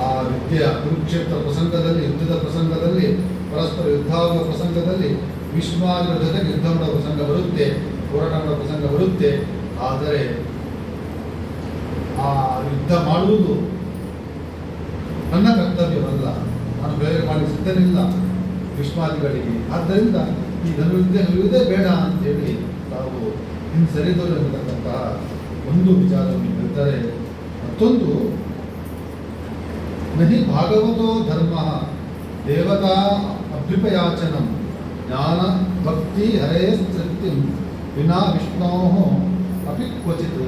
ಆ ವಿದ್ಯೆಯ ಕುರುಕ್ಷೇತ್ರ ಪ್ರಸಂಗದಲ್ಲಿ, ಯುದ್ಧದ ಪ್ರಸಂಗದಲ್ಲಿ, ಪರಸ್ಪರ ಯುದ್ಧಾಗುವ ಪ್ರಸಂಗದಲ್ಲಿ ವಿಶ್ವಾದಿಗಳ ಜೊತೆಗೆ ಯುದ್ಧ ಮಾಡುವ ಪ್ರಸಂಗ ಬರುತ್ತೆ, ಹೋರಾಟ ಮಾಡುವ ಪ್ರಸಂಗ ಬರುತ್ತೆ. ಆದರೆ ಆ ಯುದ್ಧ ಮಾಡುವುದು ನನ್ನ ಕರ್ತವ್ಯವಲ್ಲ, ನಾನು ಬೇರೆ ಮಾಡಿ ಸಿದ್ಧನಿಲ್ಲ ವಿಶ್ವಾದಿಗಳಿಗೆ. ಆದ್ದರಿಂದ ಈ ಧನುರ್ವಿದ್ಯೆ ಕಲಿಯುವುದೇ ಬೇಡ ಅಂತೇಳಿ ತಾವು ಹಿಂಸರಿದರು ಎಂಬತಕ್ಕಂತಹ ಒಂದು ವಿಚಾರವನ್ನು ಹೇಳ್ತಾರೆ. ಮತ್ತೊಂದು, ನಹಿ ಭಾಗವತೋ ಧರ್ಮ ದೇವತಾ ಅಭ್ಯುಪಯಾಚನಂ ಜ್ಞಾನ ಭಕ್ತಿ ಹರೇ ತೃಪ್ತಿ ವಿನಾ ವಿಷ್ಣೋ ಅಪಿ ಕ್ವಚಿತ್.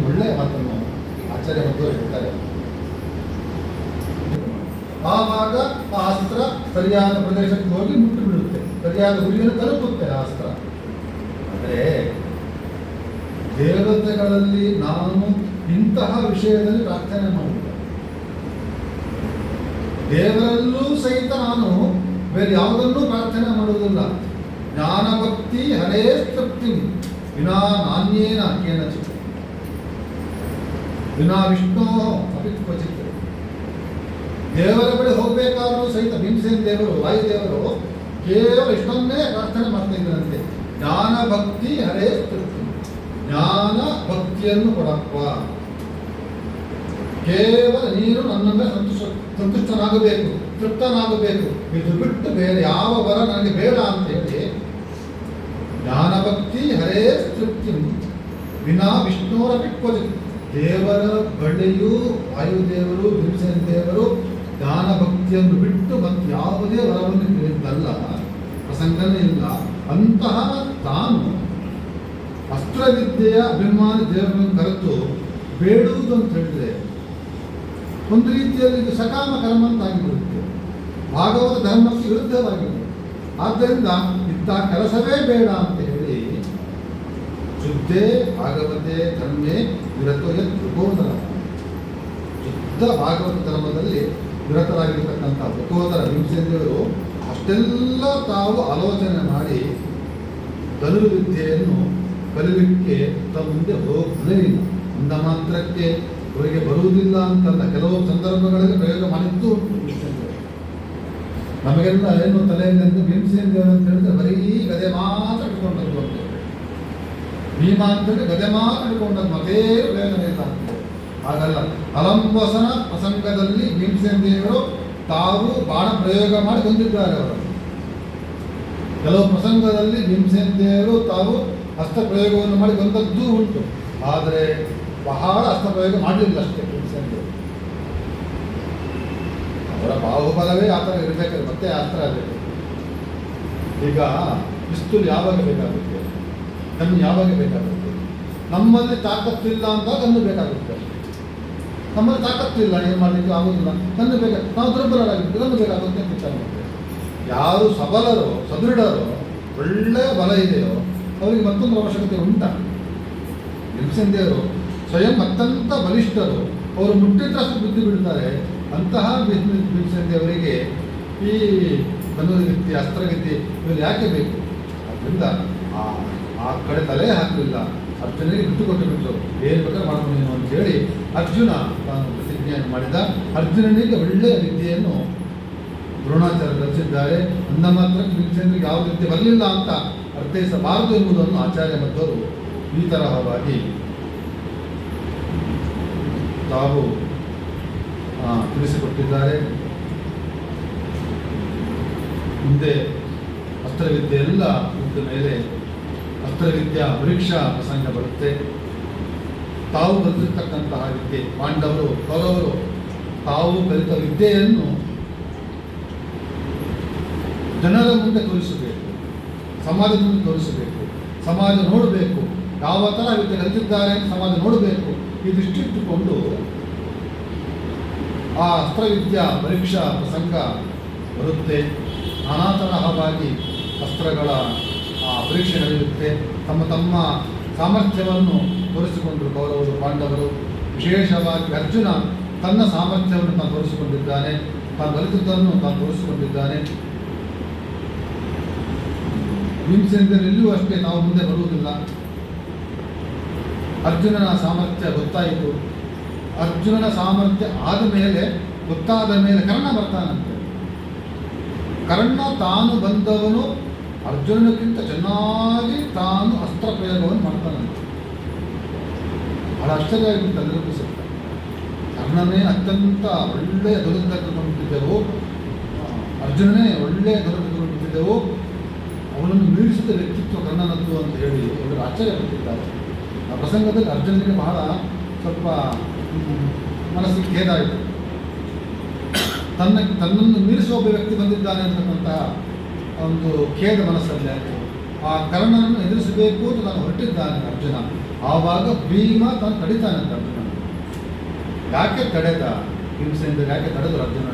ಒಳ್ಳೆಯ ಮಾತನ್ನು ಆಚಾರ್ಯ ಮಧ್ವರು ಹೇಳ್ತಾರೆ. ಆವಾಗ ಆ ಅಸ್ತ್ರ ಸರಿಯಾದ ಪ್ರದೇಶಕ್ಕೆ ಹೋಗಿ ಮುಟ್ಟಿ ಬಿಡುತ್ತೆ, ಸರಿಯಾದ ಗುರಿಯನ್ನು ತಲುಪುತ್ತೆ ಆ ಅಸ್ತ್ರ. ಆದರೆ ದೇವತೆಗಳಲ್ಲಿ ನಾನು ಇಂತಹ ವಿಷಯದಲ್ಲಿ ಪ್ರಾರ್ಥನೆ ಮಾಡಿದ್ದೆ, ದೇವರಲ್ಲೂ ಸಹಿತ ನಾನು ಬೇರೆ ಯಾವುದನ್ನೂ ಪ್ರಾರ್ಥನೆ ಮಾಡುವುದಿಲ್ಲ. ಜ್ಞಾನ ಭಕ್ತಿ ಹರೇ ತೃಪ್ತಿ ವಿನಾ ನಾಣ್ಯೇನ ಕೇನಚಿತ್ ವಿನಾ ವಿಷ್ಣು ಅಪಿ ಕ್ವಚಿತ್. ದೇವರ ಬಳಿ ಹೋಗಬೇಕಾದ್ರೂ ಸಹಿತ ಭೀಮಸೇನ ದೇವರು, ವಾಯುದೇವರು ಕೇವಲ ಇಷ್ಟನ್ನೇ ಪ್ರಾರ್ಥನೆ ಮಾಡ್ತಾ ಇದ್ದರಂತೆ, ಜ್ಞಾನ ಭಕ್ತಿ ಹರೇ ತೃಪ್ತಿ, ಜ್ಞಾನ ಭಕ್ತಿಯನ್ನು ಕೊಡಪ್ಪ, ಕೇವಲ ನೀನು ನನ್ನನ್ನು ಸಂತುಷ್ಟನಾಗಬೇಕು, ತೃಪ್ತನಾಗಬೇಕು, ಇದು ಬಿಟ್ಟು ಬೇರೆ ಯಾವ ವರ ನನಗೆ ಬೇಡ ಅಂತ ಹೇಳಿ ಜ್ಞಾನ ಭಕ್ತಿ ಹರೇ ತೃಪ್ತಿ ವಿನಾ ವಿಷ್ಣುವರಪಿ ಕ್ವಚಿತ್. ದೇವರ ಬಳಿಯೂ ವಾಯುದೇವರು ಭೀಮಸೇನ ದೇವರು ಜ್ಞಾನ ಭಕ್ತಿಯನ್ನು ಬಿಟ್ಟು ಮತ್ತೆ ಯಾವುದೇ ವರವನ್ನು ಕೇಳಿದ್ದಲ್ಲ, ಪ್ರಸಂಗನೇ ಇಲ್ಲ. ಅಂತಹ ತಾನು ಅಸ್ತ್ರವಿದ್ಯೆಯ ಅಭಿಮಾನಿ ದೇವರನ್ನು ಕರೆತು ಬೇಡುವುದು ಅಂತ ಹೇಳಿದ್ರೆ ಒಂದು ರೀತಿಯಲ್ಲಿ ಇದು ಸಕಾಮ ಕರ್ಮ ಅಂತಾಗಿಬಿಡುತ್ತೆ, ಭಾಗವತ ಧರ್ಮಕ್ಕೆ ವಿರುದ್ಧವಾಗಿದೆ. ಆದ್ದರಿಂದ ಇಂಥ ಕೆಲಸವೇ ಬೇಡ ಅಂತ ಹೇಳಿ ಶುದ್ಧೇ ಭಾಗವತೆ ಧರ್ಮೇ ವಿರತೋಯ ತ್ರಿಕೋದರ, ಶುದ್ಧ ಭಾಗವತ ಧರ್ಮದಲ್ಲಿ ವಿರತರಾಗಿರ್ತಕ್ಕಂಥ ತ್ರಿಕೋದರ ಭೀಮಸೇನ ದೇವರು ಅಷ್ಟೆಲ್ಲ ತಾವು ಆಲೋಚನೆ ಮಾಡಿ ಧನುರ್ವಿದ್ಯೆಯನ್ನು ಕಲಿಲಿಕ್ಕೆ ತಮ್ಮ ಮುಂದೆ ಹೋಗಲೇ ಇಲ್ಲ. ಅಂದ ಮಾತ್ರಕ್ಕೆ ಅವರಿಗೆ ಬರುವುದಿಲ್ಲ ಅಂತಲ್ಲ, ಕೆಲವು ಸಂದರ್ಭಗಳಲ್ಲಿ ಪ್ರಯೋಗ ಮಾಡಿದ್ದು ಉಂಟು. ನಮಗೆಲ್ಲ ಏನು ತಲೆಯಲ್ಲಿ ಭೀಮಸೇನ ದೇವರು ಅಂತ ಹೇಳಿದ್ರೆ ಬರೀ ಗದೆ ಮಾತ್ರ ಇಟ್ಕೊಂಡದ್ದು ಅಂತ. ಭೀಮ ಅಂತೇಳಿ ಗದೆ ಮಾತ್ರ ಇಟ್ಕೊಂಡದ್ದು, ಮತೇ ಪ್ರಯೋಜನ ಇಲ್ಲ ಅಂತ. ಹಾಗಲ್ಲ, ಅಲಂಬಸನ ಪ್ರಸಂಗದಲ್ಲಿ ಭೀಮಸೇನ ದೇವರು ತಾವು ಬಾಣ ಪ್ರಯೋಗ ಮಾಡಿ ಬಂದಿದ್ದಾರೆ. ಅವರು ಕೆಲವು ಪ್ರಸಂಗದಲ್ಲಿ ಭೀಮಸೇನ ದೇವರು ತಾವು ಹಸ್ತ ಪ್ರಯೋಗವನ್ನು ಮಾಡಿ ಬಂದದ್ದು ಉಂಟು. ಆದರೆ ಬಹಳ ಹಸ್ತ ಪ್ರಯೋಗ ಮಾಡಲಿಲ್ಲ ಅಷ್ಟೇ ಭೀಮಸೇನ ದೇವರು. ಅವರ ಬಾಹುಬಲವೇ ಆ ಥರ ಇರಬೇಕಾದ್ರೆ ಮತ್ತೆ ಅಸ್ತ್ರ ಆಗಬೇಕು. ಈಗ ಪಿಸ್ತೂಲ್ ಯಾವಾಗ ಬೇಕಾಗುತ್ತೆ, ಗನ್ನು ಯಾವಾಗ ಬೇಕಾಗುತ್ತೆ? ನಮ್ಮಲ್ಲಿ ತಾಕತ್ತಿಲ್ಲ ಅಂದಾಗ ಗನ್ನು ಬೇಕಾಗುತ್ತೆ. ನಮ್ಮಲ್ಲಿ ತಾಕತ್ತಿಲ್ಲ, ಏನು ಮಾಡಲಿಕ್ಕೆ ಆಗೋದಿಲ್ಲ, ಗನ್ನು ಬೇಕಾಗುತ್ತೆ. ನಾವು ದುರ್ಬಲರಾಗಿರ್ತೀವಿ, ಗನ್ನು ಬೇಕಾಗುತ್ತೆ ಅಂತ ವಿಚಾರ ಮಾಡ್ತೇವೆ. ಯಾರು ಸಬಲರು ಸದೃಢರು ಒಳ್ಳೆಯ ಬಲ ಇದೆಯೋ ಅವರಿಗೆ ಮತ್ತೊಂದು ಅವಶ್ಯಕತೆ ಉಂಟಾ? ಭೀಮಸೇನ ದೇವರು ಸ್ವಯಂ ಅತ್ಯಂತ ಬಲಿಷ್ಠರು, ಅವರು ಮುಟ್ಟಿದ್ದಷ್ಟು ಬುದ್ಧಿ ಬಿಡ್ತಾರೆ. ಅಂತಹ ಭೀಮಸೇನ ದೇವರಿಗೆ ಈ ಧನುರ್ವಿದ್ಯೆ ಅಸ್ತ್ರವಿದ್ಯೆ ಇವರು ಯಾಕೆ ಬೇಕು? ಅದರಿಂದ ಆ ಕಡೆ ತಲೆ ಹಾಕಲಿಲ್ಲ, ಅರ್ಜುನಿಗೆ ಬಿಟ್ಟು ಕೊಟ್ಟು ಬಿಟ್ಟರು. ಏನು ಬೇಕಾದ್ರೆ ಮಾಡ್ಕೊಂಡು ಅಂತ ಹೇಳಿ ಅರ್ಜುನ ತಾನು ಪ್ರತಿಜ್ಞೆಯನ್ನು ಮಾಡಿದ. ಅರ್ಜುನನಿಗೆ ಒಳ್ಳೆಯ ವಿದ್ಯೆಯನ್ನು ದ್ರೋಣಾಚಾರ್ಯ ರಚಿಸಿದ್ದಾರೆ. ಅಂದ ಮಾತ್ರ ಭೀಮಸೇನರಿಗೆ ಯಾವ ವಿದ್ಯೆ ಬರಲಿಲ್ಲ ಅಂತ ಅರ್ಥೈಸಬಾರದು ಎಂಬುದನ್ನು ಆಚಾರ್ಯ ಮಧ್ವರು ಈ ತರಹವಾಗಿ ತಾವು ತಿಳಿಸಿಕೊಟ್ಟಿದ್ದಾರೆ. ಮುಂದೆ ಅಸ್ತ್ರವಿದ್ಯೆ ಎಲ್ಲ ಮುಗಿದ ಮೇಲೆ ಅಸ್ತ್ರವಿದ್ಯಾ ಪರೀಕ್ಷಾ ಪ್ರಸಂಗ ಬರುತ್ತೆ. ತಾವು ಕಲಿತಿರ್ತಕ್ಕಂತಹ ವಿದ್ಯೆ, ಪಾಂಡವರು ಕೌರವರು ತಾವು ಕಲಿತ ವಿದ್ಯೆಯನ್ನು ಜನರ ಮುಂದೆ ತೋರಿಸಬೇಕು, ಸಮಾಜದ ಮುಂದೆ ತೋರಿಸಬೇಕು, ಸಮಾಜ ನೋಡಬೇಕು, ಯಾವ ಥರ ವಿದ್ಯೆ ಕಲಿತಿದ್ದಾರೆ ಅಂತ ಸಮಾಜ ನೋಡಬೇಕು. ಈ ದೃಷ್ಟಿ ಇಟ್ಟುಕೊಂಡು ಆ ಅಸ್ತ್ರವಿದ್ಯಾ ಪರೀಕ್ಷಾ ಪ್ರಸಂಗ ಬರುತ್ತೆ. ನಾನಾ ತರಹವಾಗಿ ಅಸ್ತ್ರಗಳ ಪರೀಕ್ಷೆ ನಡೆಯುತ್ತೆ. ತಮ್ಮ ತಮ್ಮ ಸಾಮರ್ಥ್ಯವನ್ನು ತೋರಿಸಿಕೊಂಡರು ಕೌರವರು ಪಾಂಡವರು. ವಿಶೇಷವಾಗಿ ಅರ್ಜುನ ತನ್ನ ಸಾಮರ್ಥ್ಯವನ್ನು ತಾನು ತೋರಿಸಿಕೊಂಡಿದ್ದಾನೆ, ತಾನು ಕಲಿತದ್ದನ್ನು ತಾನು ತೋರಿಸಿಕೊಂಡಿದ್ದಾನೆ. ಭೀಮಸೇನರಿಗೂ ಅಷ್ಟೇ ನಾವು ಮುಂದೆ ಬರುವುದಿಲ್ಲ. ಅರ್ಜುನನ ಸಾಮರ್ಥ್ಯ ಗೊತ್ತಾಯಿತು. ಅರ್ಜುನನ ಸಾಮರ್ಥ್ಯ ಆದ ಮೇಲೆ ಗೊತ್ತಾದ ಮೇಲೆ ಕರ್ಣ ಬರ್ತಾನಂತೆ. ಕರ್ಣ ತಾನು ಬಂದವನು ಅರ್ಜುನನಿಗಿಂತ ಚೆನ್ನಾಗಿ ತಾನು ಅಸ್ತ್ರ ಪ್ರಯೋಗವನ್ನು ಮಾಡ್ತಾನಂತೆ. ಬಹಳ ಆಶ್ಚರ್ಯ ಆಗಿಬಿಟ್ಟು ಎಲ್ಲರಿಗೂ ಸಿಗ್ತ. ಕರ್ಣನೇ ಅತ್ಯಂತ ಒಳ್ಳೆಯ ದುರದ ತೆಗೆದುಕೊಂಡಿದ್ದೆವು, ಅರ್ಜುನನೇ ಒಳ್ಳೆಯ ದುರದ ತೆಗೆದುಕೊಂಡಿದ್ದೆವು, ಅವನನ್ನು ಮೀರಿಸಿದ ವ್ಯಕ್ತಿತ್ವ ಕರ್ಣನದ್ದು ಅಂತ ಹೇಳಿ ಎಲ್ಲರೂ ಆಶ್ಚರ್ಯಪಟ್ಟಿದ್ದಾರೆ. ಆ ಪ್ರಸಂಗದಲ್ಲಿ ಅರ್ಜುನನಿಗೆ ಬಹಳ ಸ್ವಲ್ಪ ಮನಸ್ಸಿಗೆ ಖೇದ ಆಯಿತು. ತನ್ನನ್ನು ಮೀರಿಸುವ ಒಬ್ಬ ವ್ಯಕ್ತಿ ಬಂದಿದ್ದಾನೆ ಅಂತಕ್ಕಂತಹ ಒಂದು ಖೇದ ಮನಸ್ಸಲ್ಲಿ ಆಯಿತು. ಆ ಕರ್ಣನನ್ನು ಎದುರಿಸಬೇಕು ಅಂತ ನಾನು ಹೊರಟಿದ್ದಾನೆ ಅರ್ಜುನ. ಆವಾಗ ಭೀಮ ತಾನು ತಡಿತಾನೆ ಅಂತ ಅರ್ಜುನ. ಯಾಕೆ ತಡೆದ ಭೀಮಸೇನ? ಯಾಕೆ ತಡೆದು ಅರ್ಜುನ?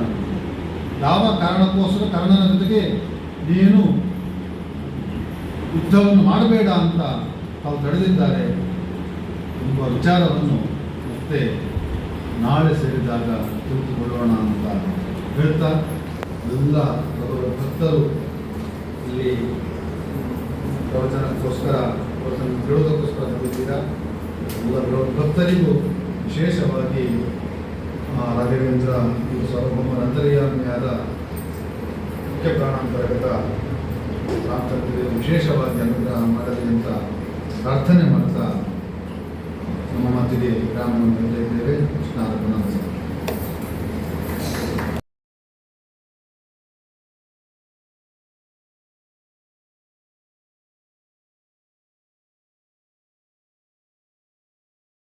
ಯಾವ ಕಾರಣಕ್ಕೋಸ್ಕರ ಕರ್ಣನ ಜೊತೆಗೆ ನೀನು ಯುದ್ಧವನ್ನು ಮಾಡಬೇಡ ಅಂತ ತಾವು ತಡೆದಿದ್ದಾರೆ ಎಂಬ ವಿಚಾರವನ್ನು ಮತ್ತೆ ನಾಳೆ ಸೇರಿದಾಗ ತಿಳಿದುಕೊಳ್ಳೋಣ ಅಂತ ಹೇಳ್ತಾ, ಎಲ್ಲ ಭಕ್ತರು ಇಲ್ಲಿ ಪ್ರವಚನಕ್ಕೋಸ್ಕರ ಕೇಳೋದಕ್ಕೋಸ್ಕರ ಬಂದಿದ್ದೀರಾ. ಎಲ್ಲ ಭಕ್ತರಿಗೂ ವಿಶೇಷವಾಗಿ ರಾಘವೇಂದ್ರ ಇದು ಸಾರ್ವಭೌಮರ ಅಂತರ್ಯಾಮಿಯಾದ ಮುಖ್ಯ ಪ್ರಾಣಾಂತರ್ಗತ ಪ್ರಾಂತರಿಗೆ ವಿಶೇಷವಾಗಿ ಅನುಗ್ರಹ ಮಾಡಲಿ ಅಂತ ಪ್ರಾರ್ಥನೆ ಮಾಡ್ತಾ ನಮ್ಮ ಮಾತಿಗೆ ವಿರಾಮವನ್ನು ನೀಡಿದ್ದೇವೆ. ಕೃಷ್ಣಾರ್ಪಣ.